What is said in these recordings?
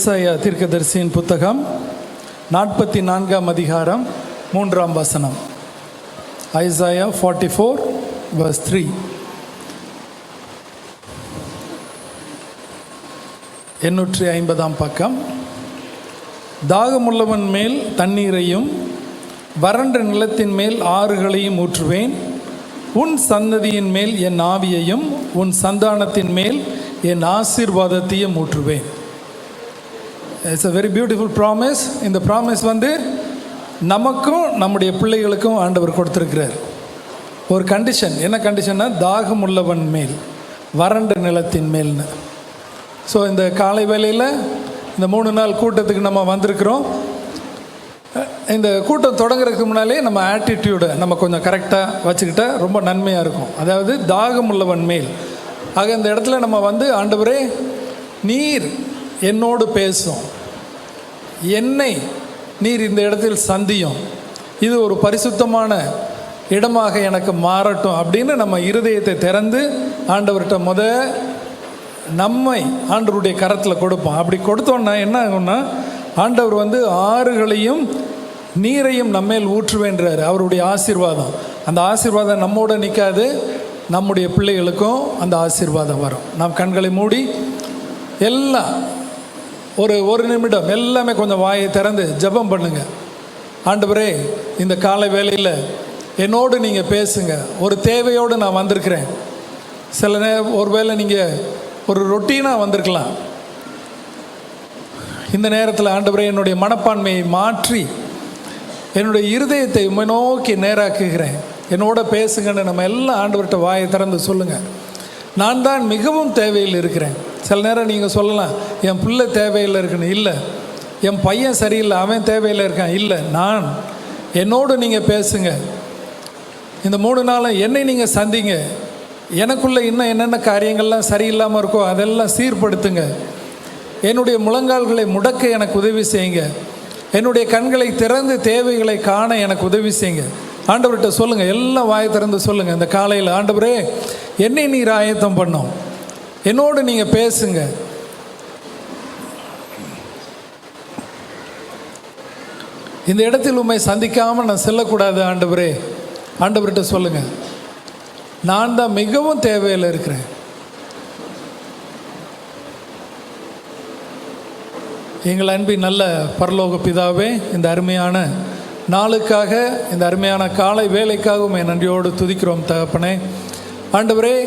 ஏசாயா தீர்க்கதரிசியின் புத்தகம் 44ஆம் அதிகாரம் 3ஆம் வசனம். Isaiah 44 verse 3. எண்ணூற்றி 50ஆம் பக்கம். தாகமுள்ளவன் மேல் தண்ணீரையும் வறண்ட நிலத்தின் மேல் ஆறுகளையும் ஊற்றுவேன். உன் சந்ததியின் மேல் என் ஆவியையும் உன் சந்தானத்தின் மேல் என் ஆசீர்வாதத்தையும் ஊற்றுவேன். It's a very beautiful promise. இந்த ப்ராமிஸ் நமக்கும் நம்முடைய பிள்ளைகளுக்கும் ஆண்டவர் கொடுத்துருக்கிறார். ஒரு கண்டிஷன். என்ன கண்டிஷன்னா, தாகம் உள்ளவன் மேல் வறண்ட நிலத்தின் மேல்னு. ஸோ இந்த காலை வேளையில் இந்த 3 நாள் கூட்டத்துக்கு நம்ம வந்திருக்கிறோம். இந்த கூட்டம் தொடங்குறதுக்கு முன்னாலே நம்ம ஆட்டிடியூடை நம்ம கொஞ்சம் கரெக்டாக வச்சுக்கிட்டா ரொம்ப நன்மையாக இருக்கும். அதாவது தாகம் உள்ளவன் மேல். ஆக இந்த இடத்துல நம்ம ஆண்டவரே நீர் என்னோடு பேசும், என்னை நீர் இந்த இடத்தில் சந்தியும், இது ஒரு பரிசுத்தமான இடமாக எனக்கு மாறட்டும் அப்படின்னு நம்ம இருதயத்தை திறந்து ஆண்டவர்கிட்ட நம்மை ஆண்டவருடைய கரத்தில் கொடுப்போம். அப்படி கொடுத்தோன்னா என்ன ஆகும்னா, ஆண்டவர் ஆறுகளையும் நீரையும் நம்மேல் ஊற்றுவேன்றார். அவருடைய ஆசீர்வாதம், அந்த ஆசீர்வாதம் நம்மோட நிற்காது, நம்முடைய பிள்ளைகளுக்கும் அந்த ஆசீர்வாதம் வரும். நாம் கண்களை மூடி எல்லாம் ஒரு நிமிடம் எல்லாமே கொஞ்சம் வாயை திறந்து ஜெபம் பண்ணுங்க. ஆண்டவரே, இந்த காலை வேளையில் என்னோடு நீங்கள் பேசுங்க. ஒரு தேவையோடு நான் வந்திருக்கிறேன். சில ஒருவேளை நீங்கள் ஒரு ரொட்டீனாக வந்திருக்கலாம். இந்த நேரத்தில் ஆண்டவரே, என்னுடைய மனப்பான்மையை மாற்றி என்னுடைய இருதயத்தை உம்மை நோக்கி நேராக்குகிறேன், என்னோட பேசுங்கன்னு நம்ம எல்லாம் ஆண்டவர்கிட்ட வாயை திறந்து சொல்லுங்கள். நான் தான் மிகவும் தேவையில் இருக்கிறேன். சில நேரம் நீங்கள் சொல்லலாம், என் பிள்ளை தேவையில் இருக்குன்னு. இல்லை, என் பையன் சரியில்லை, அவன் தேவையில் இருக்கான். இல்லை, நான் என்னோடு நீங்கள் பேசுங்க. இந்த 3 நாளும் என்னை நீங்கள் சந்திங்க. எனக்குள்ளே இன்னும் என்னென்ன காரியங்கள்லாம் சரியில்லாமல் இருக்கோ அதெல்லாம் சீர்படுத்துங்க. என்னுடைய முழங்கால்களை முடக்க எனக்கு உதவி செய்யுங்க. என்னுடைய கண்களை திறந்து தேவைகளை காண எனக்கு உதவி செய்யுங்க. ஆண்டவர்கிட்ட சொல்லுங்கள், எல்லாம் வாயை திறந்து சொல்லுங்கள். இந்த காலையில் ஆண்டவரே, என்னை நீர் ஆயத்தம் பண்ணும், என்னோடு நீங்கள் பேசுங்க. இந்த இடத்தில் உண்மை சந்திக்காமல் நான் செல்லக்கூடாது ஆண்டவரே. ஆண்டவர்கிட்ட சொல்லுங்கள், நான் தான் மிகவும் தேவையில் இருக்கிறேன். எங்கள் அன்பின் நல்ல பரலோக பிதாவே, இந்த அருமையான நாளுக்காக, இந்த அருமையான காலை வேலைக்காகவும் என் நன்றியோடு துதிக்கிறோம் தகப்பனே. ஆண்டவரே,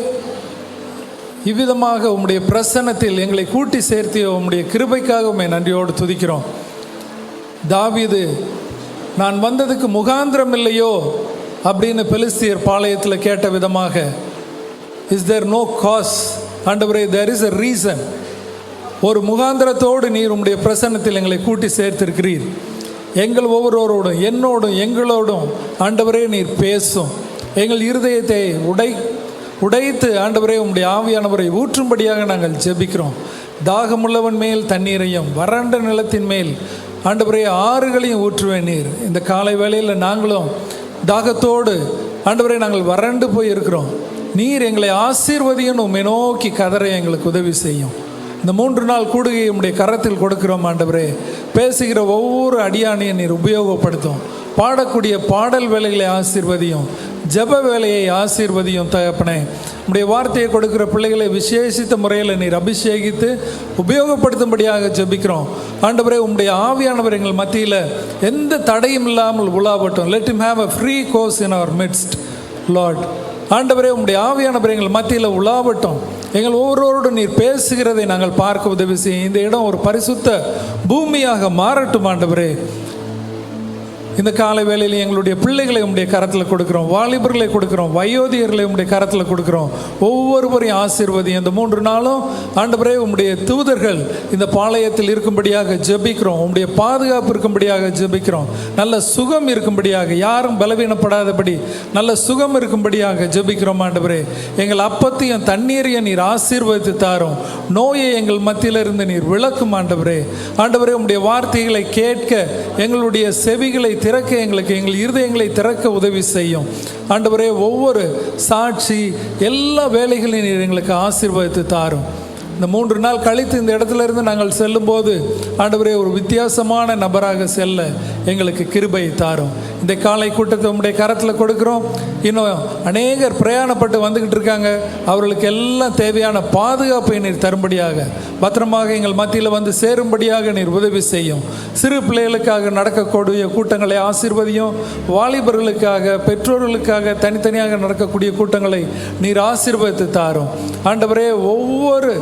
இவ்விதமாக உம்முடைய பிரசன்னத்தில் எங்களை கூட்டி சேர்த்திய உம்முடைய கிருபைக்காகவும் என் நன்றியோடு துதிக்கிறோம். தாவீது, நான் வந்ததுக்கு முகாந்திரம் இல்லையோ அப்படின்னு பெலிஸ்தியர் பாளையத்தில் கேட்ட விதமாக, இஸ் தேர் நோ காஸ்? ஆண்டவரே, தேர் இஸ் a ரீசன். ஒரு முகாந்திரத்தோடு நீர் உம்முடைய பிரசன்னத்தில் எங்களை கூட்டி சேர்த்திருக்கிறீர். எங்கள் ஒவ்வொருவரோடும், என்னோடும், எங்களோடும் ஆண்டவரே நீர் பேசும். எங்கள் இருதயத்தை உடைத்து ஆண்டவரே உம்முடைய ஆவியானவரை ஊற்றும்படியாக நாங்கள் ஜெபிக்கிறோம். தாகமுள்ளவன் மேல் தண்ணீரையும் வறண்ட நிலத்தின் மேல் ஆண்டவரே ஆறுகளையும் ஊற்றுவேன் நீர். இந்த காலை வேளையில் நாங்களும் தாகத்தோடு ஆண்டவரே நாங்கள் வறண்டு போய் இருக்கிறோம். நீர் எங்களை ஆசீர்வதியும் உம்மை நோக்கி கதற எங்களுக்கு உதவி செய்யும். இந்த 3 நாள் கூடுகையை உம்முடைய கரத்தில் கொடுக்கிறோம் ஆண்டவரே. பேசுகிற ஒவ்வொரு அடியானையும் நீர் உபயோகப்படுத்தும். பாடக்கூடிய பாடல் வேலைகளை ஆசீர்வதியும், ஜெப வேலையை ஆசீர்வதியும் தகப்பனே. உம்முடைய வார்த்தையை கொடுக்கிற பிள்ளைகளை விசேஷித்த முறையில் நீர் அபிஷேகித்து உபயோகப்படுத்தும்படியாக ஜெபிக்கிறோம் ஆண்டவரே. உம்முடைய ஆவியானவர் எங்கள் மத்தியில் எந்த தடையும் இல்லாமல் உலாவட்டும். Let him have a free course in our midst, Lord. ஆண்டவரே, உம்முடைய ஆவியானவர் எங்கள் மத்தியில் உலாவட்டும். எங்கள் ஒவ்வொருவரோடு நீர் பேசுகிறதை நாங்கள் பார்க்க உதவி செய்யும். இந்த இடம் ஒரு பரிசுத்த பூமியாக மாறட்டும் ஆண்டவரே. இந்த காலை வேளையில் எங்களுடைய பிள்ளைகளை உம்முடைய கரத்தில் கொடுக்குறோம், வாலிபர்களை கொடுக்குறோம், வயோதிகர்களை உம்முடைய கரத்தில் கொடுக்குறோம். ஒவ்வொருவரையும் ஆசீர்வதி. இந்த 3 நாளும் ஆண்டவரே உம்முடைய தூதர்கள் இந்த பாளையத்தில் இருக்கும்படியாக ஜெபிக்கிறோம். உம்முடைய பாதுகாப்பு இருக்கும்படியாக ஜெபிக்கிறோம். நல்ல சுகம் இருக்கும்படியாக, யாரும் பலவீனப்படாதபடி நல்ல சுகம் இருக்கும்படியாக ஜெபிக்கிறோம் ஆண்டவரே. எங்கள் அப்பத்தையும் தண்ணீரையும் நீர் ஆசீர்வதித்து தாரும். நோயை எங்கள் மத்தியில் இருந்து நீர் விளக்கும் ஆண்டவரே. ஆண்டவரே, உம்முடைய வார்த்தைகளை கேட்க எங்களுடைய செவிகளை திறக்க, எங்கள் இருதயங்களை திறக்க உதவி செய்யும் ஆண்டவரே. ஒவ்வொரு சாட்சி எல்லா வேலைகளையும் நீர் எங்களுக்கு ஆசீர்வதித்து தாரும். இந்த 3 நாள் கழித்து இந்த இடத்துல இருந்து நாங்கள் செல்லும்போது ஆண்டவரே ஒரு வித்தியாசமான நபராக செல்ல எங்களுக்கு கிருபை தாரும். இந்த காலை கூட்டத்தை உம்முடைய கரத்தில் கொடுக்குறோம். இன்னும் அநேகர் பிரயாணப்பட்டு வந்துக்கிட்டு இருக்காங்க. அவர்களுக்கு எல்லாம் தேவையான பாதுகாப்பை நீர் தரும்படியாக, பத்திரமாக எங்கள் மத்தியில் வந்து சேரும்படியாக நீர் உதவி செய்யும். சிறு பிள்ளைகளுக்காக நடக்கக்கூடிய கூட்டங்களை ஆசீர்வதியும். வாலிபர்களுக்காக, பெற்றோர்களுக்காக தனித்தனியாக நடக்கக்கூடிய கூட்டங்களை நீர் ஆசீர்வதித்து தாரும். ஆண்டவரே, ஒவ்வொரு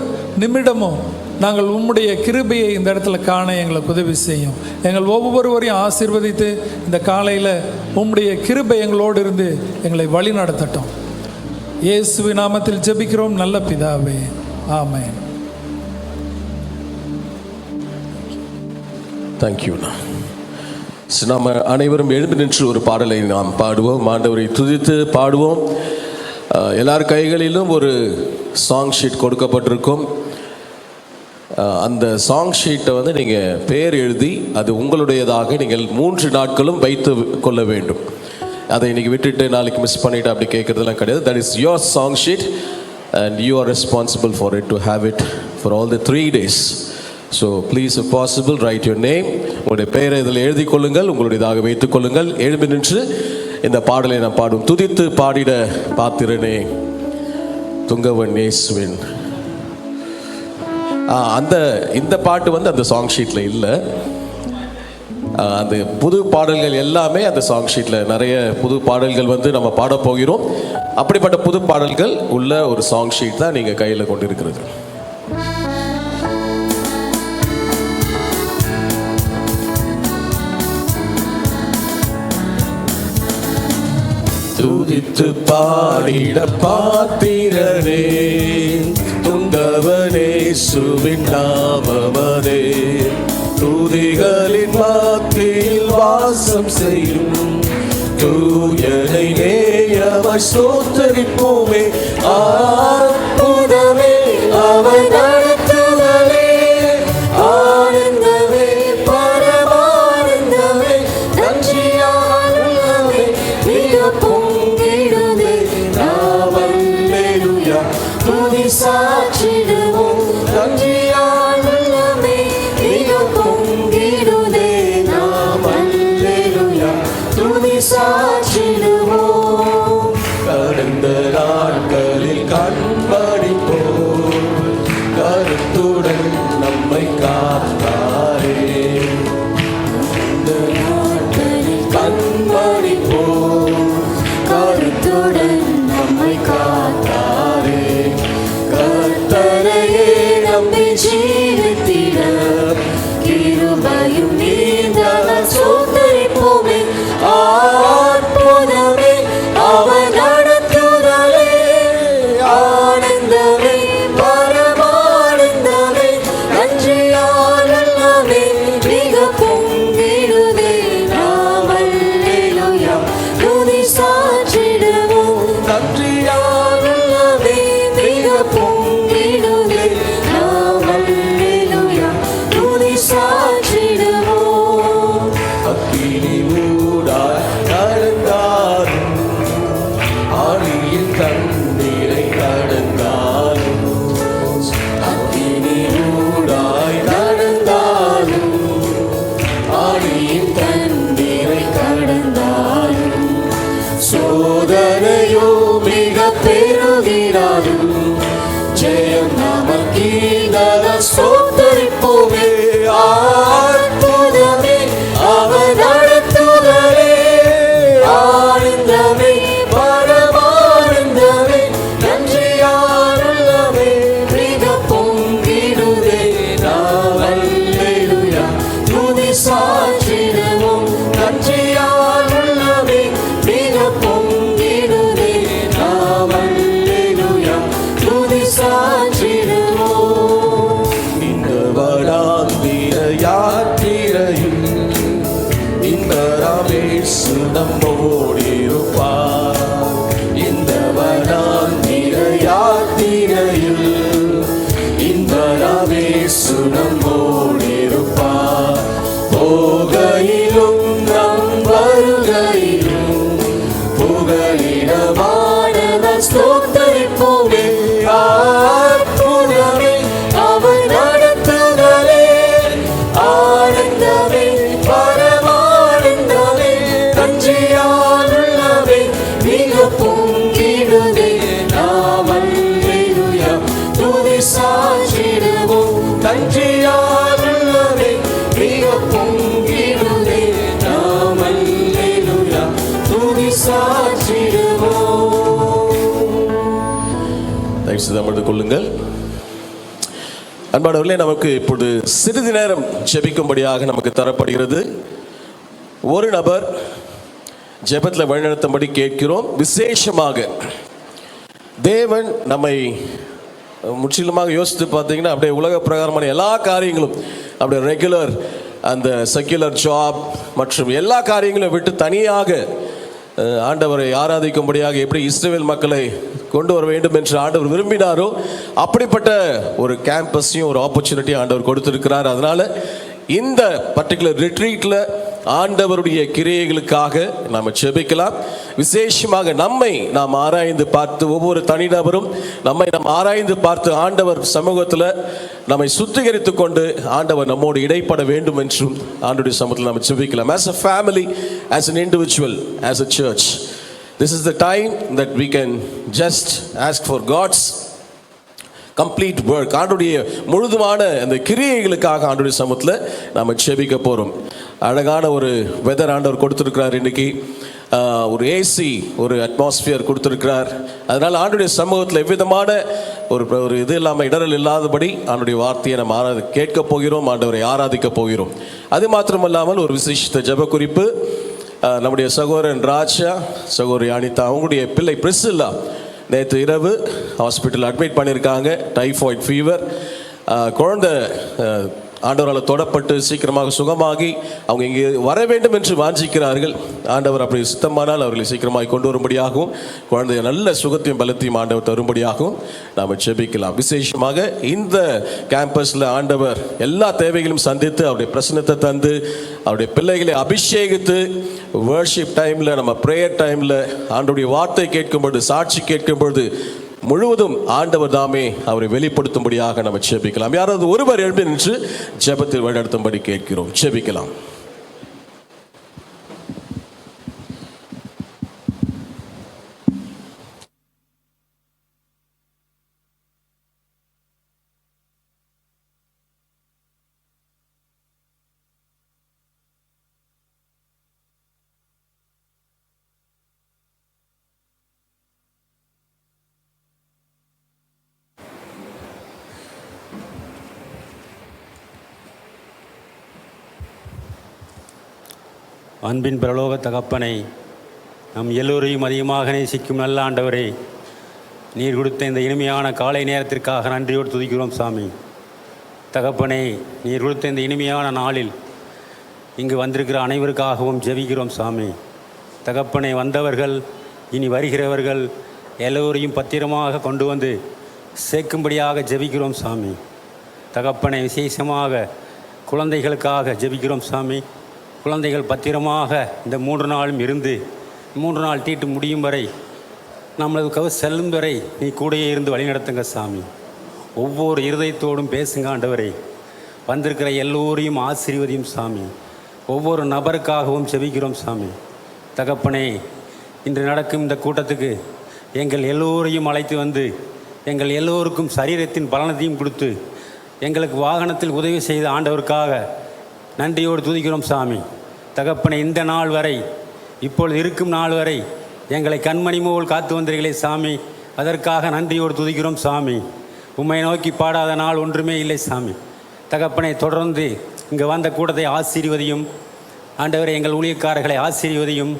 நிமிடமும் நாங்கள் உம்முடைய கிருபையை இந்த இடத்துல காண எங்களுக்கு உதவி செய்யும். எங்கள் ஒவ்வொருவரையும் ஆசீர்வதித்து இந்த காலையில் உம்முடைய கிருபை எங்களோடு இருந்து எங்களை வழி நடத்தட்டும். இயேசுவின் நாமத்தில் ஜெபிக்கிறோம் நல்ல பிதாவே, ஆமென். தேங்க்யூ. நாம் அனைவரும் எழுந்து நின்று ஒரு பாடலை நாம் பாடுவோம். ஆண்டவரை துதித்து பாடுவோம். எல்லார் கைகளிலும் ஒரு சாங் ஷீட் கொடுக்கப்பட்டிருக்கும். அந்த சாங் ஷீட்டை வந்து நீங்கள் பேர் எழுதி அது உங்களுடையதாக நீங்கள் 3 நாட்களும் வைத்து கொள்ள வேண்டும். அதை இன்றைக்கி விட்டுட்டு நாளைக்கு மிஸ் பண்ணிவிட்டு அப்படி கேட்குறதுலாம் கிடையாது. That is your song sheet and you are responsible for it to have it for all the 3 days. So please if possible right your name. உங்களுடைய பெயரை இதில் எழுதி கொள்ளுங்கள், உங்களுடையதாக வைத்துக் கொள்ளுங்கள். எழுந்து நின்று இந்த பாடலை நான் பாடும். துதித்து பாடிட பாத்திரனே துங்கவன் இயேசுவின். இந்த பாட்டு வந்து அந்த சாங் ஷீட்டில் இல்லை. அந்த புது பாடல்கள் எல்லாமே அந்த சாங் ஷீட்டில் நிறைய புது பாடல்கள் வந்து நம்ம பாடப்போகிறோம். அப்படிப்பட்ட புது பாடல்கள் உள்ள ஒரு சாங் ஷீட் தான் நீங்கள் கையில் கொண்டு இருக்கிறது. துதித்து பாடிட பாத்திரனே துங்கவனே சுவின் நாமமதே, துதிகளின் மத்தியில் வாசம் செய்யும் தூயனை நேயமாய் ஸ்தோத்தரிப்போமே. அற்புதமே அவர் நடத்துதலே, ஆனந்தமே பரமானந்தமே, நன்றியால் உள்ளமே மிக பொங்கிடுதே. நாம் அல்லேலூயா துதி சாற்றிடுவோம், நன்றியால் உள்ளமே மிக பொங்கிடுதே. நாம் அல்லேலூயா துதி சாற்றிடுவோம். கடந்த நாட்களில் கண்படிப்போம், கருத்துடன் நம்மை காத்தாரே. இந்த நாட்களில் கண்படிப்போம், கருத்துடன் நம்மை காத்தாரே. கர்த்தரையே நம்பி ஜீவித்திட கிருபையும் நீந்தவர் சோதரிப்போமே. அற்புதமே அவர் நடத்துதலே, ஆனந்தமே பரமானந்தமே, நன்றியால் எல்லாமே மிக பொங்கிடுதே. நாம் அல்லேலூயா துதி சாற்றிடுவோம், நன்றியால் எல்லாமே மிக பொங்கிடுதே. நாம் அல்லேலூயா துதி சாற்றிடுவோம். அக்கினி ஊடாய் நடந்தாலும், ஆழியின் தண்ணீரை கடந்தாலும், அக்கினி ஊடாய் நடந்தாலும், ஆழியின் தண்ணீரை கடந்தாலும், சோதனையோ மிக பெருகினாலும், ஜெயம் நமக்கீதன சோதரிப்போமே. அற்புதமே அவர் நடத்துதலே, ஆனந்தமே பரமானந்தமே, நன்றியால் உள்ளமே மிக பொங்கிடுதே. நாம் அல்லேலூயா துதி சாற்றிடுவோம், நன்றியால் உள்ளமே மிக பொங்கிடுதே. நாம் அல்லேலூயா துதி சாற்றிடுவோம். இந்த வடாந்திர யாத்திரையும் இந்த ராமேசு நம்மோடிருப்பார். இந்த வடாந்திர யாத்திரையில் இந்த ராமேசு நம்மோடிருப்பார். போகையிலும் நம் வருகையிலும் புகலிடமான ஸ்தோத்தரிப்போமே. அற்புதமே அன்பானவர்களே, நமக்கு இப்பொழுது சிறிது நேரம் ஜெபிக்கும்படியாக நமக்கு தரப்படுகிறது. ஒரு நபர் ஜெபத்தில் வழிநடத்தும்படி கேட்கிறோம். விசேஷமாக தேவன் நம்மை முற்றிலுமாக யோசித்து பார்த்தீங்கன்னா அப்படியே உலக பிரகாரமான எல்லா காரியங்களும் அப்படியே ரெகுலர் அந்த செக்யுலர் ஜாப் மற்றும் எல்லா காரியங்களும் விட்டு தனியாக ஆண்டவரை ஆராதிக்கும்படியாக எப்படி இஸ்ரவேல் மக்களை கொண்டு வர வேண்டும் என்று ஆண்டவர் விரும்பினாரோ அப்படிப்பட்ட ஒரு கேம்பஸையும் ஒரு ஆப்பர்ச்சுனிட்டி ஆண்டவர் கொடுத்திருக்கிறார். அதனால இந்த பர்டிகுலர் ரிட்ரீட்டில் ஆண்டவருடைய கிரியைகளுக்காக நாம் ஜெபிக்கலாம். விசேஷமாக நம்மை நாம் ஆராய்ந்து பார்த்து, ஒவ்வொரு தனிநபரும் நாம் ஆராய்ந்து பார்த்து ஆண்டவர் சமூகத்தில் நம்மை சுத்திகரித்து கொண்டு ஆண்டவர் நம்மோடு இடைப்பட வேண்டும் என்றும் ஆண்டவருடைய சமூகத்தில் நாம் ஜெபிக்கலாம். As a family, as an individual, as a church, this is the time that we can just ask for God's complete work. ஆண்டுடைய முழுதுமான அந்த கிரியைகளுக்காக ஆண்டுடைய சமூகத்தில் நாம் ஜெபிக்க போகிறோம். அழகான ஒரு வெதர் ஆண்டவர் கொடுத்துருக்கிறார். இன்றைக்கி ஒரு ஏசி ஒரு அட்மாஸ்பியர் கொடுத்துருக்கிறார். அதனால் ஆண்டுடைய சமூகத்தில் எவ்விதமான ஒரு இது இல்லாமல் இடரல் இல்லாதபடி ஆண்டுடைய வார்த்தையை நம்ம கேட்க போகிறோம், ஆண்டவரை ஆராதிக்க போகிறோம். அது மாத்திரமல்லாமல் ஒரு விசேஷித்த ஜெப குறிப்பு, நம்முடைய சகோதரன் ராஜா, சகோதரி அனிதா, அவங்களுடைய பிள்ளை பிரிசில்லா நேற்று இரவு ஹாஸ்பிட்டல் அட்மிட் பண்ணியிருக்காங்க. Typhoid fever. குழந்தை ஆண்டவரால் தொடப்பட்டு சீக்கிரமாக சுகமாகி அவங்க இங்கே வர வேண்டும் என்று வாஞ்சிக்கிறார்கள். ஆண்டவர் அப்படி சுத்தமானால் அவர்களை சீக்கிரமாக கொண்டு வரும்படியாகவும் குழந்தைய நல்ல சுகத்தையும் பலத்தையும் ஆண்டவர் தரும்படியாகவும் நாம் ஜெபிக்கலாம். விசேஷமாக இந்த கேம்பஸில் ஆண்டவர் எல்லா தேவைகளும் சந்தித்து அவருடைய பிரசன்னத்தை தந்து அவருடைய பிள்ளைகளை அபிஷேகித்து வர்ஷிப் டைமில், நம்ம ப்ரேயர் டைமில் ஆண்டவருடைய வார்த்தை கேட்கும்பொழுது, சாட்சி கேட்கும்பொழுது முழுவதும் ஆண்டவர் தாமே அவரை வெளிப்படுத்தும்படியாக நம்ம ஜெபிக்கலாம். யாராவது ஒருவர் எழுப்பி நின்று ஜெபத்தில் வழிநடத்தும்படி கேட்கிறோம். ஜெபிக்கலாம். அன்பின் பிரலோக தகப்பனை, நம் எல்லோரையும் அதிகமாக நேசிக்கும் நல்ல ஆண்டவரே, நீர் கொடுத்த இந்த இனிமையான காலை நேரத்திற்காக நன்றியோடு துதிக்கிறோம் சாமி. தகப்பனே, நீர் கொடுத்த இந்த இனிமையான நாளில் இங்கு வந்திருக்கிற அனைவருக்காகவும் ஜெபிக்கிறோம் சாமி. தகப்பனை, வந்தவர்கள் இனி வருகிறவர்கள் எல்லோரையும் பத்திரமாக கொண்டு வந்து சேர்க்கும்படியாக ஜெபிக்கிறோம் சாமி. தகப்பனை, விசேஷமாக குழந்தைகளுக்காக ஜெபிக்கிறோம் சாமி. குழந்தைகள் பத்திரமாக இந்த 3 நாளும் இருந்து 3 நாள் தீட்டு முடியும் வரை, நம்மளது செல்லும் வரை நீ கூடையே இருந்து வழிநடத்துங்க சாமி. ஒவ்வொரு இருதயத்தோடும் பேசுங்க ஆண்டவரே. வந்திருக்கிற எல்லோரையும் ஆசீர்வதியும் சாமி. ஒவ்வொரு நபருக்காகவும் ஜெபிக்கிறோம் சாமி. தகப்பனே, இன்று நடக்கும் இந்த கூட்டத்துக்கு எங்கள் எல்லோரையும் அழைத்து வந்து எங்கள் எல்லோருக்கும் சரீரத்தின் பலனத்தையும் கொடுத்து எங்களுக்கு வாகனத்தில் உதவி செய்த ஆண்டவருக்காக நன்றியோடு துதிக்கிறோம் சாமி. தகப்பனை, இந்த நாள் வரை, இப்பொழுது இருக்கும் நாள் வரை எங்களை கண்மணி போல் காத்து வந்தீர்களே சாமி, அதற்காக நன்றியோடு துதிக்கிறோம் சாமி. உம்மை நோக்கி பாடாத நாள் ஒன்றுமே இல்லை சாமி. தகப்பனை, தொடர்ந்து இங்கே வந்த கூட்டத்தை ஆசீர்வதியும் ஆண்டவரை. எங்கள் ஊழியக்காரர்களை ஆசீர்வதியும்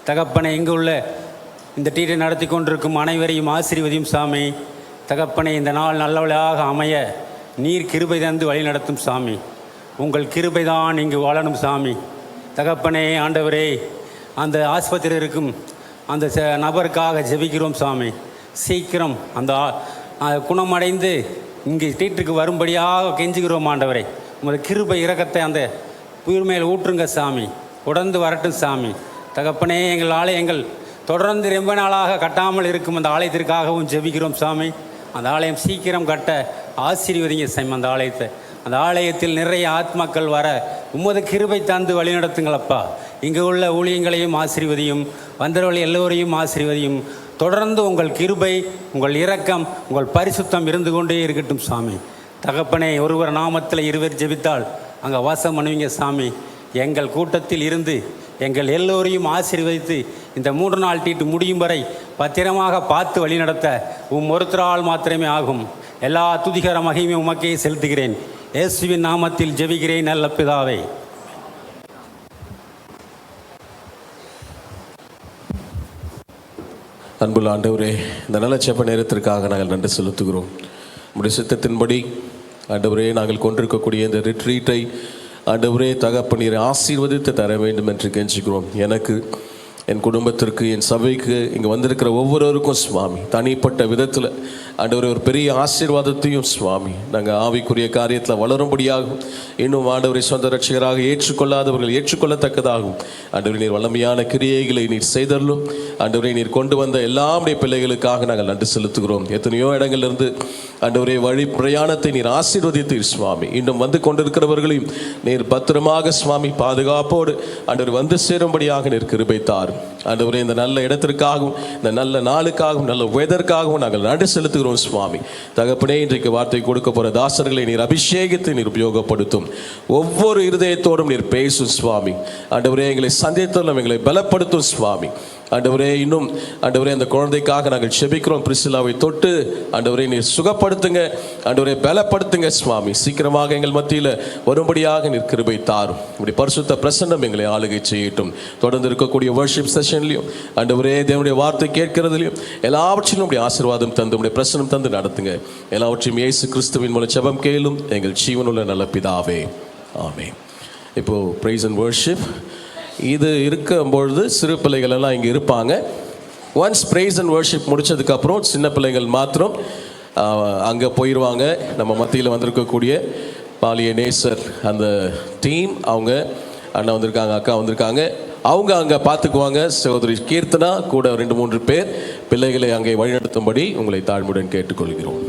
தகப்பனை. இங்கு உள்ள இந்த டீட்டை நடத்தி கொண்டிருக்கும் அனைவரையும் ஆசீர்வதியும் சாமி. தகப்பனை, இந்த நாள் நல்லவளாக அமைய நீர் கிருபை தந்து வழி நடத்தும் சாமி. உங்கள் கிருபை தான் இங்கு வாழணும் சாமி. தகப்பனே, ஆண்டவரே, அந்த ஆஸ்பத்திரி இருக்கும் அந்த நபருக்காக ஜெபிக்கிறோம் சாமி. சீக்கிரம் அந்த குணமடைந்து இங்கே தீட்டுக்கு வரும்படியாக கெஞ்சுகிறோம் ஆண்டவரே. உங்கள் கிருபை இரக்கத்தை அந்த உயிர் மேல் ஊற்றுங்க சாமி. உடந்து வரட்டும் சாமி. தகப்பனே, எங்கள் ஆலயங்கள் தொடர்ந்து ரொம்ப நாளாக கட்டாமல் இருக்கும் அந்த ஆலயத்திற்காகவும் ஜெபிக்கிறோம் சாமி. அந்த ஆலயம் சீக்கிரம் கட்ட ஆசீர்வதிங்க சாமி. அந்த ஆலயத்தை, அந்த ஆலயத்தில் நிறைய ஆத்மாக்கள் வர உமது கிருபை தந்து வழிநடத்துங்களப்பா. இங்கு உள்ள ஊழியங்களையும் ஆசீர்வதியும், வந்தவர்கள் எல்லோரையும் ஆசீர்வதியும். தொடர்ந்து உங்கள் கிருபை, உங்கள் இரக்கம், உங்கள் பரிசுத்தம் இருந்து கொண்டே இருக்கட்டும் சாமி. தகப்பனே, ஒருவர் நாமத்தில் இருவர் ஜெபித்தால் அங்கே வாசம் பண்ணுவீங்க சாமி. எங்கள் கூட்டத்தில் இருந்து எங்கள் எல்லோரையும் ஆசீர்வதித்து இந்த 3 நாள் தீட்டு முடியும் வரை பத்திரமாக பார்த்து வழிநடத்த ஒருத்தரால் மாத்திரமே ஆகும். எல்லா துதிகர மகிமை உமக்கே செலுத்துகிறேன். இயேசுவின் நாமத்தில் ஜெபிக்கிறேன் நல்ல பிதாவே. அன்புள்ள ஆண்டவரே, இந்த நல்ல செப்ப நேரத்திற்காக நாங்கள் நன்றி செலுத்துகிறோம். உடைய சித்தத்தின்படி ஆண்டவரே, நாங்கள் கொண்டிருக்கக்கூடிய இந்த ரிட்ரீட்டை ஆண்டவரே தகப்பனீரை ஆசீர்வதித்து தர வேண்டும் என்று கெஞ்சுகிறோம். எனக்கு, என் குடும்பத்திற்கு, என் சபைக்கு, இங்கே வந்திருக்கிற ஒவ்வொருவருக்கும் சுவாமி தனிப்பட்ட விதத்தில் ஆண்டவரே ஒரு பெரிய ஆசீர்வாதத்தையும் சுவாமி நாங்கள் ஆவிக்குரிய காரியத்தில் வளரும்படியாகும், இன்னும் ஆண்டவரை சொந்த ரட்சகராக ஏற்றுக்கொள்ளாதவர்கள் ஏற்றுக்கொள்ளத்தக்கதாகும் ஆண்டவரை நீர் வல்லமையான கிரியைகளை நீர் செய்தரலும். ஆண்டவரை நீர் கொண்டு வந்த எல்லாருடைய பிள்ளைகளுக்காக நாங்கள் நன்றி செலுத்துகிறோம். எத்தனையோ இடங்களிலிருந்து ஆண்டவரே வழி பிரயாணத்தை நீர் ஆசீர்வதித்தீர் சுவாமி. இன்னும் வந்து கொண்டிருக்கிறவர்களையும் நீர் பத்திரமாக சுவாமி பாதுகாப்போடு ஆண்டவர் வந்து சேரும்படியாக நீர் கிருபை தாரும். ஆண்டவரே, இந்த நல்ல இடத்திற்காகவும் இந்த நல்ல நாளுக்காகவும் நல்ல வெதற்காகவும் நாங்கள் நன்றி செலுத்துகிறோம் சுவாமி. தகப்பனே, இன்றைக்கு வார்த்தை கொடுக்க போகிற தாசர்களை நீர் அபிஷேகித்து நீர் உபயோகப்படுத்தும். ஒவ்வொரு இருதயத்தோடும் நீர் பேசும் சுவாமி. ஆண்டவரே, எங்களை சந்தித்தலும் எங்களை பலப்படுத்தும் சுவாமி. ஆண்டவரே, இன்னும் ஆண்டவரே அந்த குழந்தைக்காக நாங்கள் செபிக்கிறோம். பிரிசிலாவை தொட்டு ஆண்டவரே நீர் சுகப்படுத்துங்க, ஆண்டவரே பலப்படுத்துங்க சுவாமி. சீக்கிரமாக எங்கள் மத்தியில் வரும்படியாக நீர் கிருபை தாரும். இப்படி பரிசுத்த பிரசன்னம் எங்களை ஆளுகை செய்யட்டும். தொடர்ந்து இருக்கக்கூடிய வர்ஷிப் செஷன்லையும் ஆண்டவரே தேவனுடைய வார்த்தை கேட்கிறதுலையும் எல்லாவற்றிலும் உடைய ஆசீர்வாதம் தந்து உடைய பிரசனம் தந்து நடத்துங்க. எல்லாவற்றையும் இயேசு கிறிஸ்துவின் மூலம் ஜெபம் கேளும் எங்கள் ஜீவனுள்ள நல்ல பிதாவே, ஆமென். இப்போது பிரைஸ் அண்ட் வர்ஷிப் இது இருக்கும்பொழுது சிறு பிள்ளைகள் எல்லாம் இங்கே இருப்பாங்க. ஒன்ஸ் ப்ரைஸ் அண்ட் வர்ஷிப் முடித்ததுக்கப்புறம் சின்ன பிள்ளைகள் மாத்திரம் அங்கே போயிடுவாங்க. நம்ம மத்தியில் வந்திருக்கக்கூடிய பாலிய நேசர் அந்த டீம், அவங்க அண்ணா வந்திருக்காங்க, அக்கா வந்திருக்காங்க, அவங்க அங்கே பார்த்துக்குவாங்க. சகோதரி கீர்த்தனா கூட 2-3 பேர் பிள்ளைகளை அங்கே வழிநடத்தும்படி உங்களை தாழ்மையுடன் கேட்டுக்கொள்கிறோம்.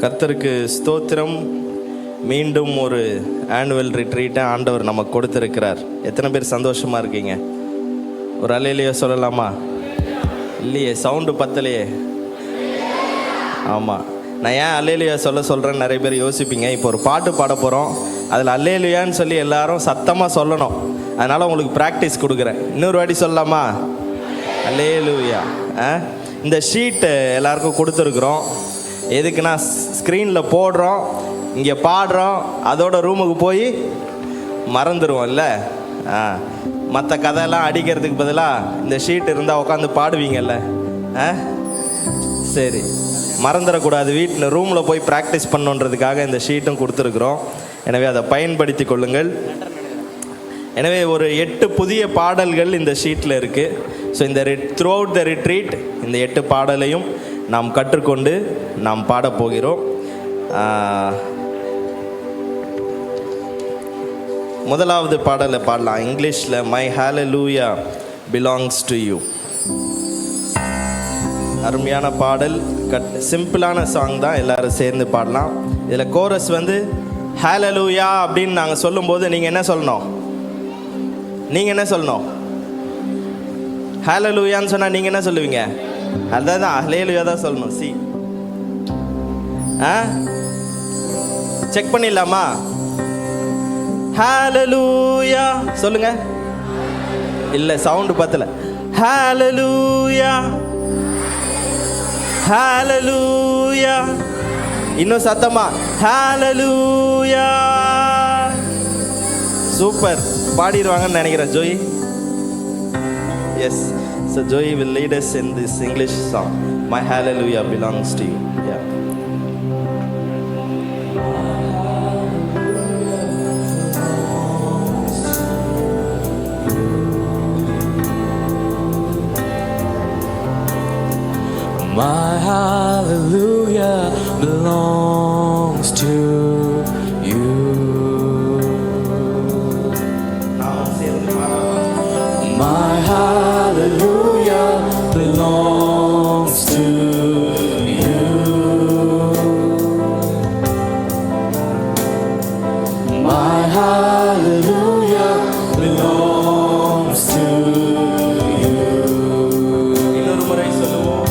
கர்த்தருக்கு ஸ்தோத்திரம். மீண்டும் ஒரு ஆனுவல் ரிட்ரீட்டை ஆண்டவர் நமக்கு கொடுத்துருக்கிறார். எத்தனை பேர் சந்தோஷமாக இருக்கீங்க? ஒரு அல்லேலூயா சொல்லலாமா? இல்லையே, சவுண்டு பத்தலையே. ஆமாம், நான் ஏன் அல்லேலூயா சொல்கிறேன்னு நிறைய பேர் யோசிப்பீங்க. இப்போ ஒரு பாட்டு பாட போகிறோம், அதில் அல்லேலூயான்னு சொல்லி எல்லாரும் சத்தமாக சொல்லணும். அதனால் உங்களுக்கு ப்ராக்டிஸ் கொடுக்குறேன். இன்னொரு வாட்டி சொல்லலாமா? அல்லேலூயா. இந்த ஷீட்டு எல்லாருக்கும் கொடுத்துருக்குறோம். எதுக்குன்னா ஸ்க்ரீனில் போடுறோம், இங்கே பாடுறோம், அதோட ரூமுக்கு போய் மறந்துடுவோம்ல. மற்ற கதையெல்லாம் அடிக்கிறதுக்கு பதிலாக இந்த ஷீட் இருந்தால் உட்காந்து பாடுவீங்கல்ல. சரி, மறந்துடக்கூடாது. வீட்டில் ரூமில் போய் ப்ராக்டிஸ் பண்ணுன்றதுக்காக இந்த ஷீட்டும் கொடுத்துருக்குறோம். எனவே அதை பயன்படுத்தி கொள்ளுங்கள். எனவே ஒரு 8 புதிய பாடல்கள் இந்த ஷீட்டில் இருக்குது. ஸோ இந்த த்ரூ அவுட் த ரிட்ரீட் இந்த 8 பாடலையும் நாம் கற்றுக்கொண்டு நாம் பாடப்போகிறோம். முதலாவது பாடலை பாடலாம் இங்கிலீஷில். My hallelujah belongs to you. அருமையான பாடல், சிம்பிளான சாங் தான், எல்லாரும் சேர்ந்து பாடலாம். இதில் கோரஸ் வந்து ஹalleluya அப்படின்னு நாங்கள் சொல்லும்போது நீங்கள் என்ன சொல்லணும்? ஹalleluyaன்னு சொன்னால் நீங்கள் என்ன சொல்லுவீங்க? அதான் ஹalleluya தான் சொல்லணும். சி செக் பண்ணிடலாமா? ஹalleluya சொல்லுங்க. இல்லை, சவுண்டு பத்தல. ஹalleluya, ஹalleluya. இன்னும் சத்தமா ஹalleluya. சூப்பர், பாடிடுவாங்கன்னு நினைக்கிறேன் Joey. Yes, so Joey will lead us in this English song. My hallelujah belongs to you. Yeah. My hallelujah belongs to you. My hallelujah belongs to you. My hallelujah belongs to you. இன்னொரு முறை சொல்லுவோம்.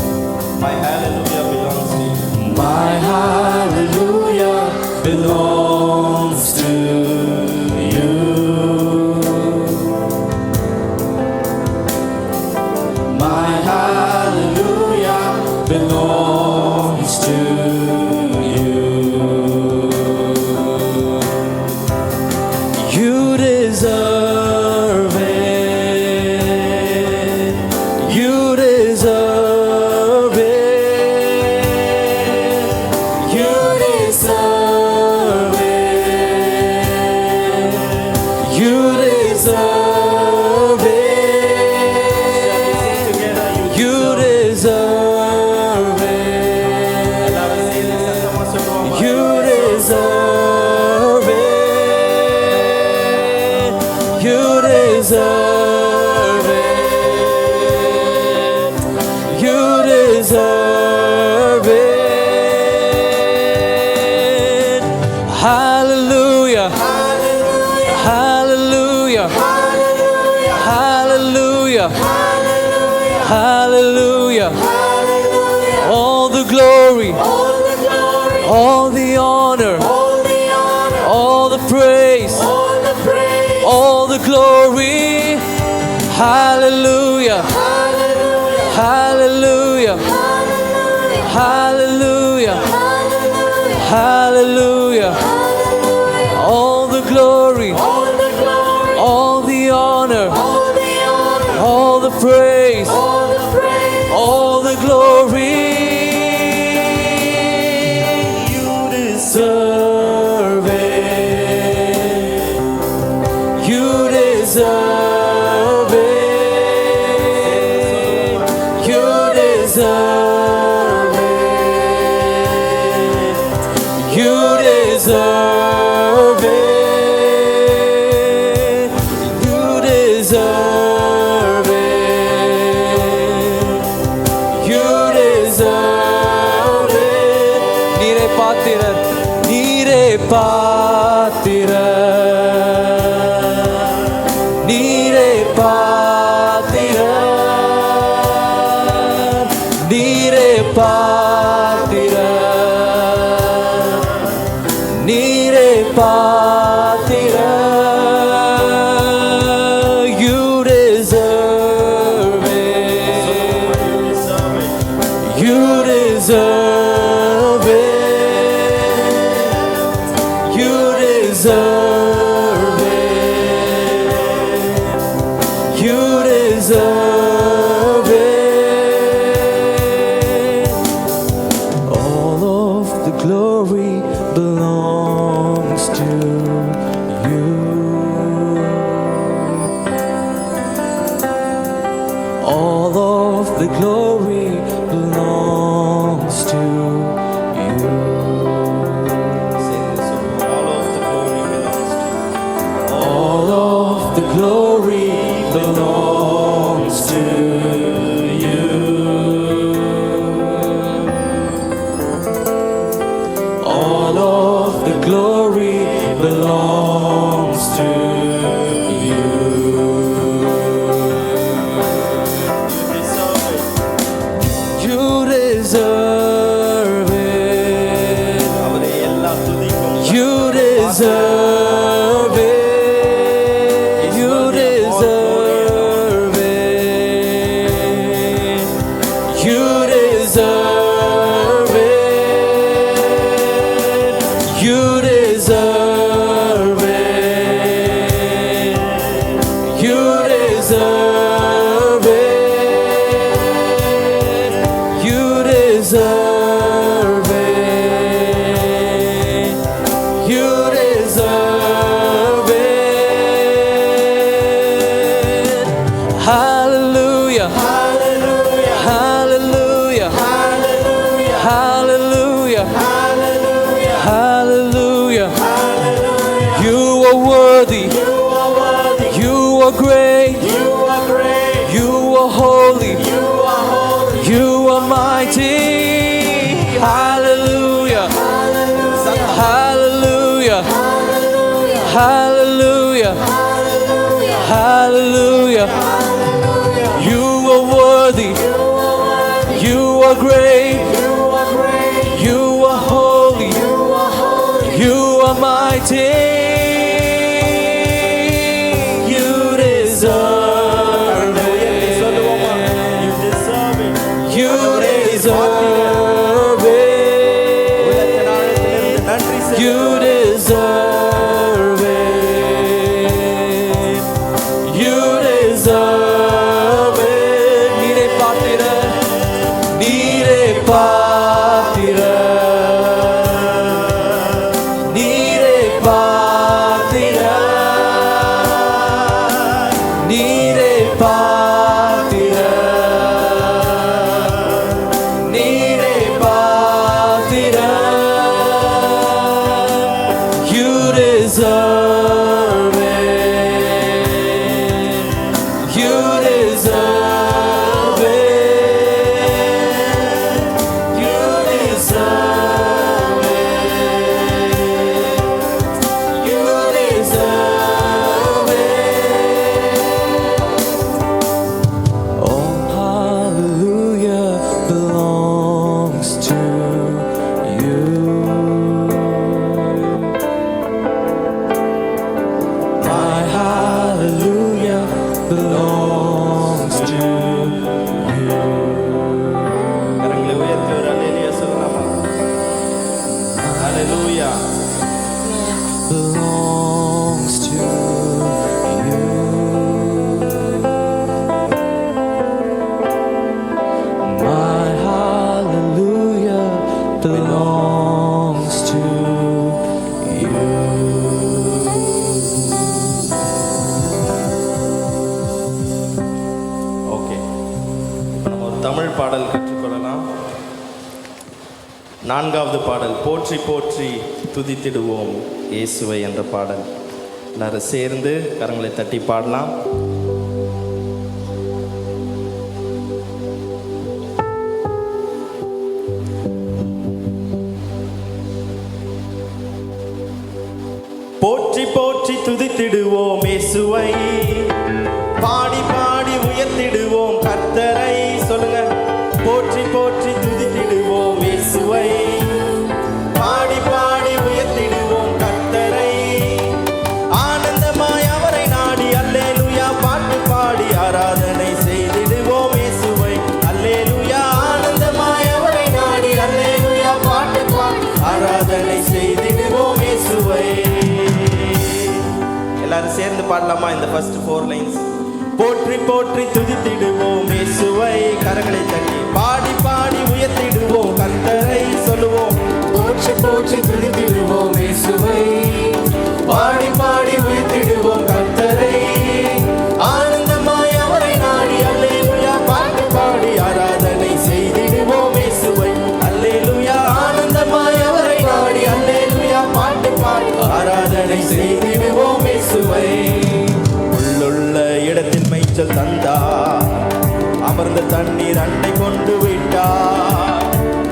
My hallelujah belongs to you. My hallelujah belongs to you. My hallelujah belongs to you. You deserve it. You deserve it. You deserve it. You deserve it. You deserve it. You deserve it. You deserve it. You deserve it. Hallelujah. Hallelujah. Hallelujah. Hallelujah. All the glory, all the honor, all the praise, all the glory. Hallelujah. Hallelujah. Hallelujah. Hallelujah. All the glory, all the honor, all the praise, all the glory. You deserve it. You deserve it. You deserve it. You deserve it. You deserve it. You deserve it. நீரே பாத்திரர், நீரே பாத்திரர், நீரே பாத்திரர், நீரே பாத்திரர், நீரே பாத்திரர். You deserve it. You deserve it. You deserve it. You deserve it. All of the glory belongs to you. All of the glory belongs to you. All of the glory belongs to you. All of the glory belongs to you. You deserve it. You deserve it. You deserve it. You deserve it. You deserve it. You deserve it. You deserve it. You deserve it. Hallelujah. Hallelujah. Hallelujah. Hallelujah. Hallelujah. You are worthy. You are great. You are holy. You are mighty. Hallelujah. Hallelujah. Hallelujah. Hallelujah. You are worthy. You are great. You are holy. You are mighty. You deserve it. deserve it. உள்ளத்தின் ஆழத்திலிருந்து நன்றி You செலுத்துகிறோம். deserve it. You deserve it. நீரே பாத்திரர், நீரே பாத்திரர், நீரே பாத்திரர், நீரே பாத்திரர், நீரே பாத்திரர். You deserve it. You deserve it. You deserve it. You deserve it. All hallelujah belongs to you. My hallelujah belongs to you. கரங்களை உயர்த்தி ஒரு அல்லேலூயா சொல்லலாமா? ஹல்லேலூயா. Belongs to you. My hallelujah belongs to you. Okay, நம்ம ஒரு தமிழ் பாடல் கற்றுக்கொள்ளலாம். 4வது பாடல், போற்றி போற்றி துதித்திடுவோம் இயேசுவை என்ற பாடல். எல்லாரும் சேர்ந்து கரங்களை தட்டி பாடலாம். போற்றி போற்றி துதித்திடுவோம் இயேசுவை, பாடி பாடி உயர்த்திடுவோம் கர்த்தரை. சொல்லுங்க, போற்றி போற்றி துதித்திடுவோம் இயேசுவை, பாடி பாடி உயர்த்திடுவோம் கர்த்தரை. ஆனந்தமாய் அவரை நாடி அல்லேலூயா பாட்டு பாடி ஆராதனை செய்திடுவோம் இயேசுவை. அல்லேலூயா, ஆனந்தமாய் அவரை நாடி அல்லேலூயா பாட்டு பாடி ஆராதனை செய்திடுவோம் இயேசுவை. எல்லாரும் சேர்ந்து பாடலாமா இந்த ஃபர்ஸ்ட் 4 லைன்ஸ்? போற்றி போற்றி துதித்திடுவோம் இயேசுவை, கரங்களை தட்டி பாடி பாடி உயர்த்திடுவோம் கர்த்தரை. சொல்லுவோம், போற்றி போற்றி துதித்திடுவோம் இயேசுவை, பாடி பாடி உயர்த்திடுவோம் கர்த்தரை. ஆனந்தமாய் அவரை நாடி அல்லேலூயா பாட்டு பாடி ஆராதனை செய்திடுவோம் இயேசுவை. அல்லேலூயா, ஆனந்தமாய் அவரை நாடி அல்லேலூயா பாட்டு பாடி ஆராதனை செய்திடுவோம் இயேசுவை. உள்ளுள்ள இடத்தில் மேய்ச்சல் தந்தார், அமர்ந்த தண்ணீர் அண்டை கொண்டு விட்டார்,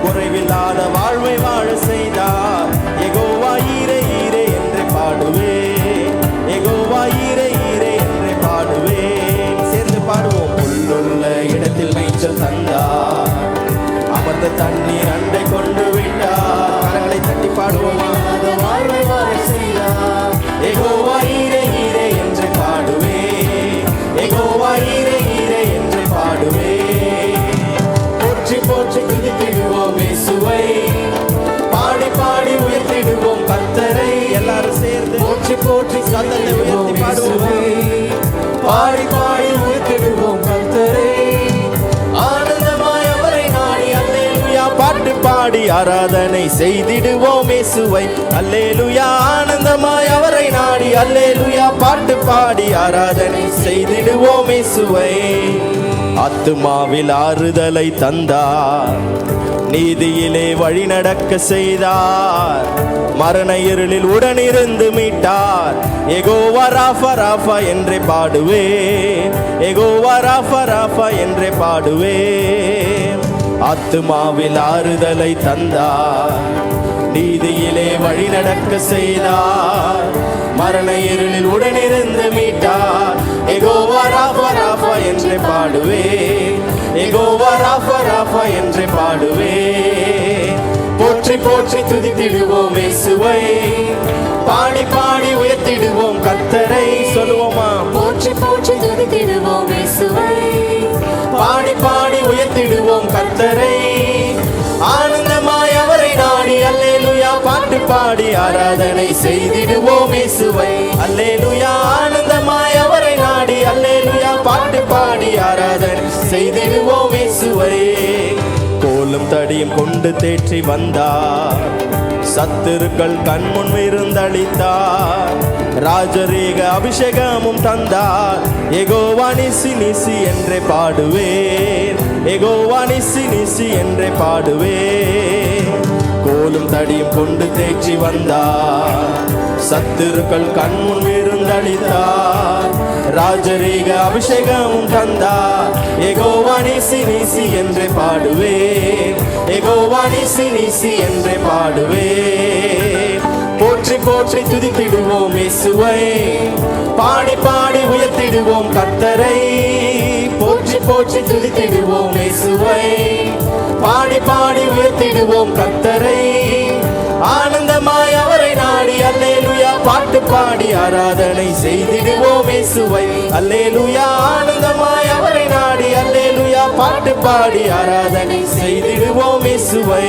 குறைவில்லாத வாழ்வை வாழ செய்தார். யெகோவா ஈரே ஈரே என்று பாடுவேன், யெகோவா ஈரே ஈரே என்று பாடுவேன். சேர்ந்து பாடுவோம். உள்ளுள்ள இடத்தில் மேய்ச்சல் தந்தார், அமர்ந்த தண்ணீர் அண்டை கொண்டு விட்டார். கரங்களை தட்டி பாடுவோமா? வாழ்வை வாழ செய்தார். யெகோவா ஈரே ஈரே என்று பாடுவேன், யெகோவா ஈரே ஈரே என்று பாடுவேன். போற்றி போற்றி துதித்திடுவோம் இயேசுவை, பாடி பாடி உயர்த்திடுவோம் கர்த்தரை. எல்லாரும் சேர்ந்து போற்றி போற்றி சத்தத்தை உயர்த்தி பாடுவோம். பாடி பாடி உயர்த்திடுவோம் கர்த்தரை. ஆனந்தமாய் அவரை நாடி அல்லேலூயா பாட்டு பாடி ஆராதனை செய்திடுவோம் இயேசுவை. அல்லேலூயா, ஆனந்தமாய் அவரை நாடி அல்லேலூயா பாட்டு பாடி ஆராதனை செய்திடுவோம் இயேசுவை. ஆத்துமாவில் ஆறுதலை தந்தார், நீதியிலே வழி நடக்க செய்தார், மரண இருளில் உடனிருந்து மீட்டார். யெகோவா ராஃபா ராஃபா என்றே பாடுவேன், யெகோவா ராஃபா ராஃபா என்றே பாடுவேன். ஆத்துமாவில் ஆறுதலை தந்தார், நீதியிலே வழி நடக்க செய்தார், மரண இருளில் உடனிருந்து மீட்டார். யெகோவா ராஃபா ராஃபா என்றே பாடுவேன், யெகோவா ராஃபா ராஃபா என்றே பாடுவேன். போற்றி போற்றி துதித்திடுவோம் இயேசுவை, பாடி பாடி உயர்த்திடுவோம் கர்த்தரை. சொல்லுவோமா? போற்றி போற்றி துதித்திடுவோம் இயேசுவை, பாடி பாடி உயர்த்திடுவோம் கர்த்தரை. ஆனந்தமாய் அவரை நாடி அல்லேலூயா பாட்டு பாடி ஆராதனை செய்திடுவோம் இயேசுவை. அல்லேலூயா ஆனந்தமாய் அவரை நாடி அல்லேலூயா பாட்டு பாடி ஆராதனை செய்திடுவோம் இயேசுவை. கோலும் தடியும் கொண்டு தேற்றி வந்தார், சத்துருக்கள் கண்முன் விருந்தளித்தார், ராஜரீக அபிஷேகமும் தந்தார். யெகோவா நிசி நிசி என்றே பாடுவேன், யெகோவா நிசி நிசி என்றே பாடுவேன். கோலும் தடியும் கொண்டு தேற்றி வந்தார், சத்துருக்கள் கண்முன் விருந்தளித்தார், ராஜரீக அபிஷேகமும் தந்தார். யெகோவா நிசி நிசி என்றே பாடுவேன், யெகோவா நிசி நிசி என்றே பாடுவேன். போற்றி போற்றி துதித்திடுவோம் இயேசுவை, பாடி பாடி உயர்த்திடுவோம் கர்த்தரை. போற்றி போற்றி துதித்திடுவோம் இயேசுவை, பாடி பாடி உயர்த்திடுவோம் கர்த்தரை. ஆனந்தமாய் அவரை நாடி அல்லேலூயா பாட்டு பாடி ஆராதனை செய்திடுவோம் இயேசுவை. அல்லேலூயா ஆனந்தமாய் அவரை நாடி அல்லேலூயா பாட்டு பாடி ஆராதனை செய்திடுவோம் இயேசுவை.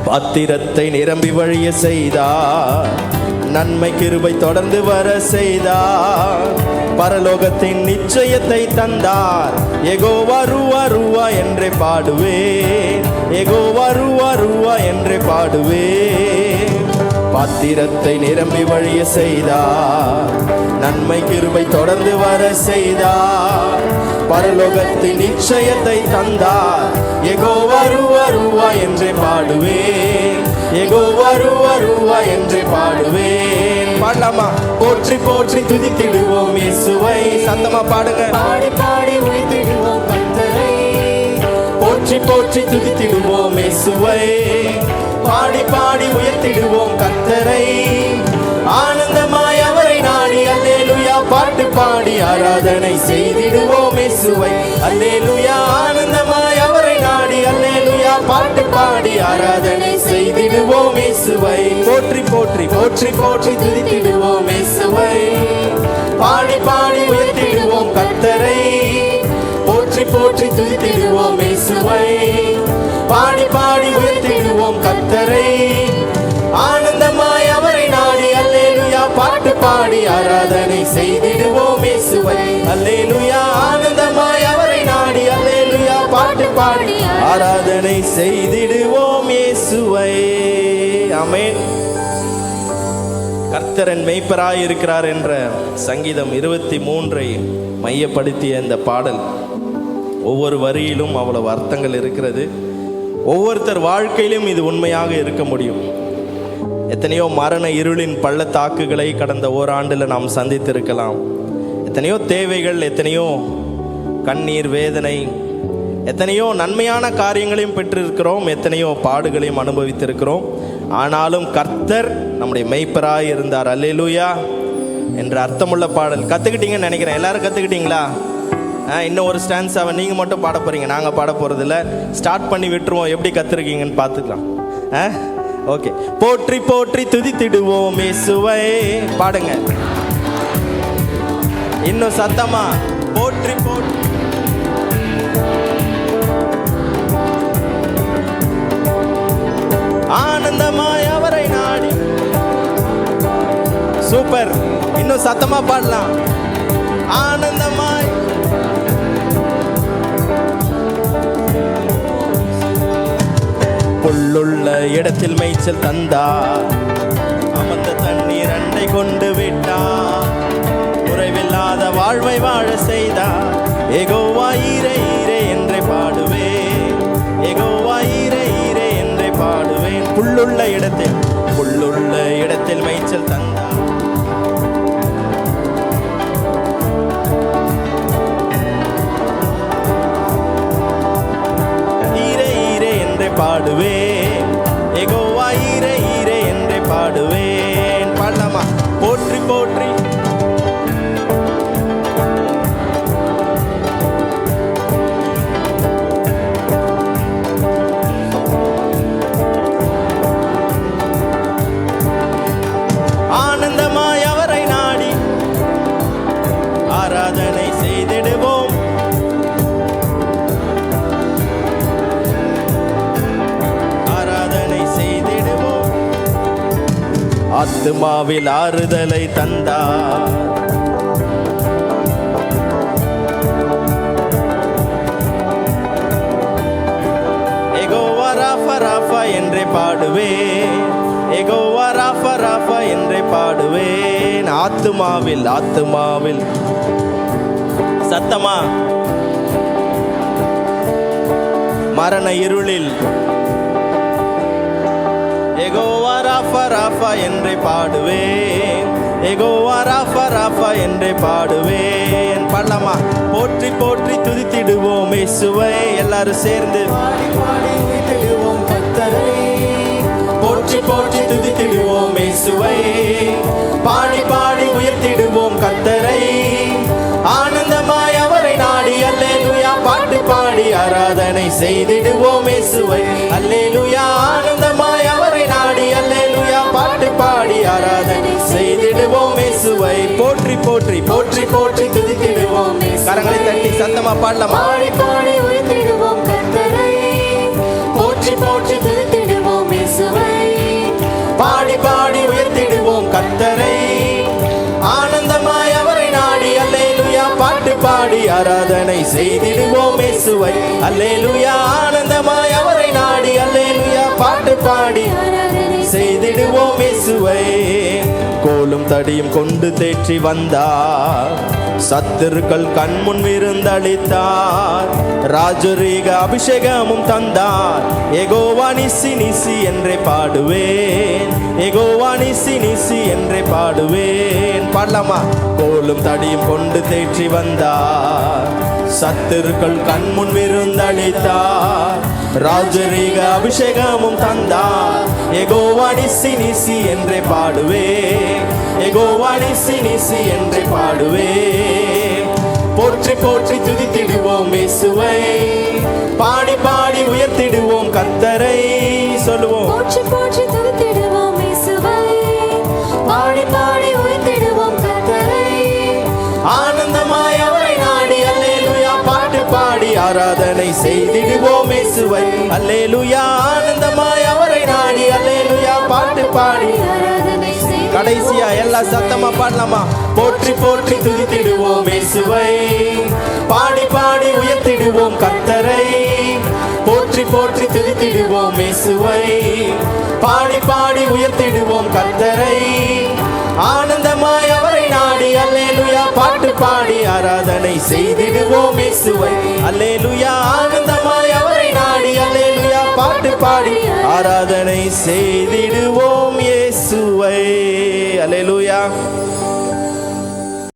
பாத்திரத்தை நிரம்பி வழிய செய்தார், நன்மை கிருபை தொடர்ந்து வர செய்தார், பரலோகத்தின் நிச்சயத்தை தந்தார். யெகோவா ரூவா ரூவா என்றே பாடுவேன், யெகோவா ரூவா ரூவா என்றே பாடுவேன். பாத்திரத்தை நிரம்பி வழிய செய்தார், நன்மை கிருபை தொடர்ந்து வர செய்தார், பரலோகத்தின் நிச்சயத்தை தந்தார். யெகோவா ரூவா ரூவா என்றே பாடுவேன், யெகோவா ரூவா ரூவா என்றே பாடுவேன். பாடலாமா? போற்றி போற்றி துதித்திடுவோம் இயேசுவை. சத்தமா பாடுங்க. பாடி பாடி உயர்த்திடுவோம் கர்த்தரை. போற்றி போற்றி துதித்திடுவோம் இயேசுவை, பாடி பாடி உயர்த்திடுவோம் கர்த்தரை. ஆனந்தமாய் அவரை நாடி அல்லேலூயா பாட்டு பாடி ஆராதனை செய்திடுவோம் இயேசுவை. அல்லேலூயா ஆனந்தமாய் அவரை நாடி அல்லேலூயா பாட்டு பாடி ஆராதனை செய்திடுவோம் இயேசுவை. போற்றி போற்றி போற்றி போற்றி துதித்திடுவோம் இயேசுவை, பாடி பாடி உயர்த்திடுவோம் கர்த்தரை. போற்றி போற்றி துதித்திடுவோம் இயேசுவை, பாடி பாடி உயர்த்திடுவோம் கர்த்தரை. ஆனந்தமாய் அவரை நாடி அல்லேலூயா பாட்டு பாடி ஆராதனை செய்திடுவோம் இயேசுவை. அல்லேலூயா ஆனந்தமாய் அவரை நாடி அல்லேலூயா பாட்டு பாடி ஆராதனை செய்திடுவோம் இயேசுவை. ஆமென். கர்த்தரன் மெய்ப்பராய் இருக்கிறார் என்ற சங்கீதம் 23 மையப்படுத்திய இந்த பாடல் ஒவ்வொரு வரியிலும் அவ்வளவு அர்த்தங்கள் இருக்கிறது. ஒவ்வொருத்தர் வாழ்க்கையிலும் இது உண்மையாக இருக்க முடியும். எத்தனையோ மரண இருளின் பள்ளத்தாக்குகளை கடந்த ஓராண்டில் நாம் சந்தித்திருக்கலாம். எத்தனையோ தேவைகள், எத்தனையோ கண்ணீர் வேதனை, எத்தனையோ நன்மையான காரியங்களையும் பெற்றிருக்கிறோம், எத்தனையோ பாடுகளையும் அனுபவித்திருக்கிறோம். ஆனாலும் கர்த்தர் நம்முடைய மெய்ப்பராய் இருந்தார். அல்லேலூயா என்ற அர்த்தமுள்ள பாடல் கற்றுக்கிட்டீங்கன்னு நினைக்கிறேன். எல்லாரும் கற்றுக்கிட்டீங்களா? இன்னும் ஒரு ஸ்டான்ஸாவை நீங்கள் மட்டும் பாட போகிறீங்க, நாங்கள் பாட போகிறதில்ல. ஸ்டார்ட் பண்ணி விட்டுருவோம், எப்படி கற்றுருக்கீங்கன்னு பார்த்துக்கலாம். ஓகே. போற்றி போற்றி துதித்திடுவோம் இயேசுவை. பாடுங்க இன்னும் சத்தமா. போற்றி போற்றி ஆனந்தமாய் அவரை நாடி. சூப்பர். இன்னும் சத்தமா பாடலாம். ஆனந்தமாய் புல்லுள்ள இடத்தில் மேய்ச்சல் தந்தார், அமர்ந்த தண்ணீர் அண்டை கொண்டு விட்டார், குறைவில்லாத வாழ்வை வாழ செய்தார். யெகோவா ஈரே ஈரே என்றே பாடுவேன், யெகோவா ஈரே ஈரே என்றே பாடுவேன். புல்லுள்ள இடத்தில் மேய்ச்சல் தந்தார், பாடுவேன். யெகோவா ஈரே ஈரே என்றே பாடுவேன். பாடலாமா? போற்றி போற்றி ஆனந்தமாய் அவரை நாடி ஆராதனை செய்திடுவோம். ஆத்துமாவில் ஆறுதலை தந்தார். யெகோவா ராஃபா ராஃபா என்றே பாடுவேன், யெகோவா ராஃபா ராஃபா என்றே பாடுவேன். ஆத்துமாவில் ஆத்துமாவில் சத்தமா மரண இருளில் யெகோவா ராஃபா ராஃபா என்றே பாடுவேன், யெகோவா ராஃபா ராஃபா என்றே பாடுவேன். பாடலாமா? போற்றி போற்றி துதித்திடுவோம் இயேசுவை. எல்லாரும் சேர்ந்து பாடி பாடி துதித்திடுவோம் கர்த்தரை. போற்றி போற்றி துதித்திடுவோம் இயேசுவை. பாடி பாடி உயர்த்திடுவோம் கர்த்தரை. ஆனந்தமாய் அவரை நாடி அல்லேலூயா பாட்டு பாடி ஆராதனை செய்திடுவோம் இயேசுவை. அல்லேலூயா ஆனந்தமாய் அவரை நாடி அல்லேலூயா பாட்டு பாடி ஆராதனை செய்திடுவோம் இயேசுவை. போற்றி போற்றி போற்றி போற்றி துதித்திடுவோம். கரங்களை தட்டி சத்தமா பாடலாமா? பாடி பாடி உயர்த்திடுவோம் கர்த்தரை. போற்றி போற்றி துதித்திடுவோம் இயேசுவை. பாடி பாடி உயர்த்திடுவோம் கர்த்தரை. ஆனந்தமாய் அவரை நாடி அல்லேலூயா பாட்டு பாடி ஆராதனை செய்திடுவோம் இயேசுவை. அல்லேலூயா ஆனந்தமாய் அவரை நாடி அல்லேலூயா பாட்டு பாடி செய்திடுவோம் இயேசுவை. கோலும் தடியும் கொண்டு தேற்றி வந்தார், சத்துருக்கள் கண்முன் விருந்தளித்தார். ராஜரீக அபிஷேகமும் தந்தார். யெகோவா நிசி நிசி என்றே பாடுவேன், யெகோவா நிசி நிசி என்றே பாடுவேன். பாடலாமா? கோலும் தடியும் கொண்டு தேற்றி வந்தார், சத்துருக்கள் கண்முன் விருந்தளித்தார். ராஜரீக அபிஷேகமும் தந்தார். யெகோவா நிசி நிசி என்றே பாடுவேன், யெகோவா நிசி நிசி என்றே பாடுவேன். போற்றி போற்றி துதித்திடுவோம் இயேசுவை. பாடி பாடி உயர்த்திடுவோம் கர்த்தரை. சொல்லுவோம். போற்றி போற்றி துதித்திடுவோம் இயேசுவை. பாடி பாடி உயர்த்திடுவோம் கர்த்தரை. ஆனந்தமாய் அவரை நாடி அல்லேலூயா பாட்டு பாடி ஆராதனை செய்திடுவோம் இயேசுவை. அல்லேலூயா ஆனந்தமாய் அவரை நாடி அல்லேலூயா பாட்டு பாடி ஆராதனை செய்திடுவோம். கடைசியா எல்லா சத்தமா பாடலாமா? போற்றி போற்றி துதித்திடுவோம் இயேசுவை. பாடி பாடி உயர்த்திடுவோம் கர்த்தரை. போற்றி போற்றி துதித்திடுவோம் இயேசுவை. பாடி பாடி உயர்த்திடுவோம் கர்த்தரை. ஆனந்தமாய் அவரை நாடி அல்லேலூயா பாட்டு பாடி ஆராதனை செய்திடுவோம் இயேசுவை. அல்லேலூயா ஆனந்தமாய் அவரை நாடி அல்லேலூயா பாட்டு பாடி ஆராதனை செய்திடுவோம் இயேசுவை. அல்லேலூயா.